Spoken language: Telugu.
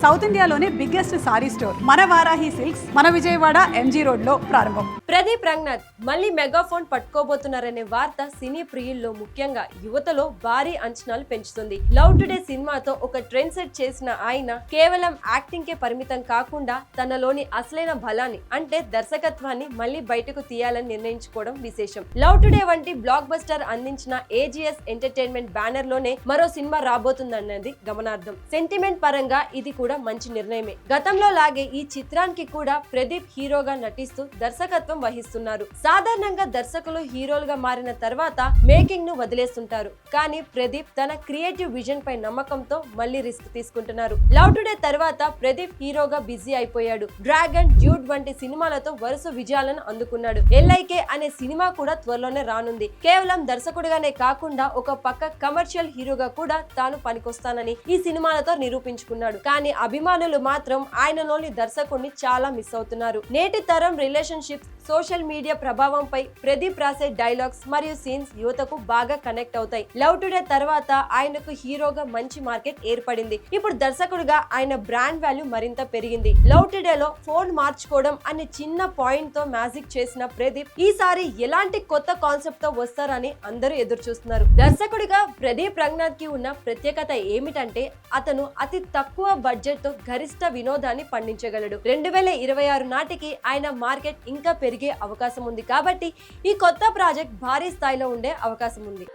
సౌత్ ఇండియాలోనే బిగ్గెస్ట్ సారీ స్టోర్ మన వారాహి సిల్క్స్ మన విజయవాడ ఎంజీ రోడ్ లో ప్రారంభం. ప్రదీప్ రంగనాథ్ మళ్ళీ మెగాఫోన్ పట్టుకోబోతున్నారనే వార్త సినీ ప్రియుల్లో ముఖ్యంగా యువతలో భారీ అంచనాలు పెంచుతుంది. లవ్ టుడే సినిమాతో ఒక ట్రెండ్ సెట్ చేసిన ఆయన కేవలం యాక్టింగ్ కే పరిమితం కాకుండా తనలోని అసలైన బలాన్ని అంటే దర్శకత్వాన్ని మళ్ళీ బయటకు తీయాలని నిర్ణయించుకోవడం విశేషం. లవ్ టుడే వంటి బ్లాక్ బస్టర్ అందించిన ఏజీఎస్ ఎంటర్టైన్మెంట్ బ్యానర్ లోనే మరో సినిమా రాబోతుందన్నది గమనార్థం. సెంటిమెంట్ పరంగా ఇది కూడా మంచి నిర్ణయమే. గతంలో లాగే ఈ చిత్రానికి కూడా ప్రదీప్ హీరోగా నటిస్తూ దర్శకత్వం వహిస్తున్నారు. సాధారణంగా దర్శకులు హీరోలుగా మారిన తర్వాత మేకింగ్ ను వదిలేస్తుంటారు. కానీ ప్రదీప్ తన క్రియేటివ్ విజన్ పై నమ్మకంతో మళ్ళీ రిస్క్ తీసుకుంటున్నారు. లవ్ టుడే తర్వాత ప్రదీప్ హీరోగా బిజీ అయిపోయాడు. డ్రాగన్, డ్యూడ్ వంటి సినిమాలతో వరుస విజయాలను అందుకున్నాడు. ఎల్ఐకే అనే సినిమా కూడా త్వరలోనే రానుంది. కేవలం దర్శకుడిగానే కాకుండా ఒక పక్క కమర్షియల్ హీరోగా కూడా తాను పనికొస్తానని ఈ సినిమాలతో నిరూపించుకున్నాడు. కానీ అభిమానులు మాత్రం ఆయనలోని దర్శకుడిని చాలా మిస్ అవుతున్నారు. నేటి తరం రిలేషన్షిప్స్, సోషల్ మీడియా ప్రభావంపై ప్రదీప్ రాసే డైలాగ్స్ మరియు సీన్స్ యువతకు బాగా కనెక్ట్ అవుతాయి. లవ్ టుడే తర్వాత ఆయనకు హీరోగా మంచి మార్కెట్ ఏర్పడింది. ఇప్పుడు దర్శకుడిగా ఆయన బ్రాండ్ వాల్యూ మరింత పెరిగింది. లవ్ టుడేలో ఫోన్ మార్చుకోవడం అనే చిన్న పాయింట్ తో మ్యాజిక్ చేసిన ప్రదీప్ ఈసారి ఎలాంటి కొత్త కాన్సెప్ట్ తో వస్తారని అందరూ ఎదురు చూస్తున్నారు. దర్శకుడిగా ప్రదీప్ రంగనాథ్ కి ఉన్న ప్రత్యేకత ఏమిటంటే అతను అతి తక్కువ బడ్జెట్ తో గరిష్ట వినోదాన్ని పండించగలడు. 2026 నాటికి ఆయన మార్కెట్ ఇంకా పెరిగే అవకాశం ఉంది. కాబట్టి ఈ కొత్త ప్రాజెక్ట్ భారీ స్థాయిలో ఉండే అవకాశం ఉంది.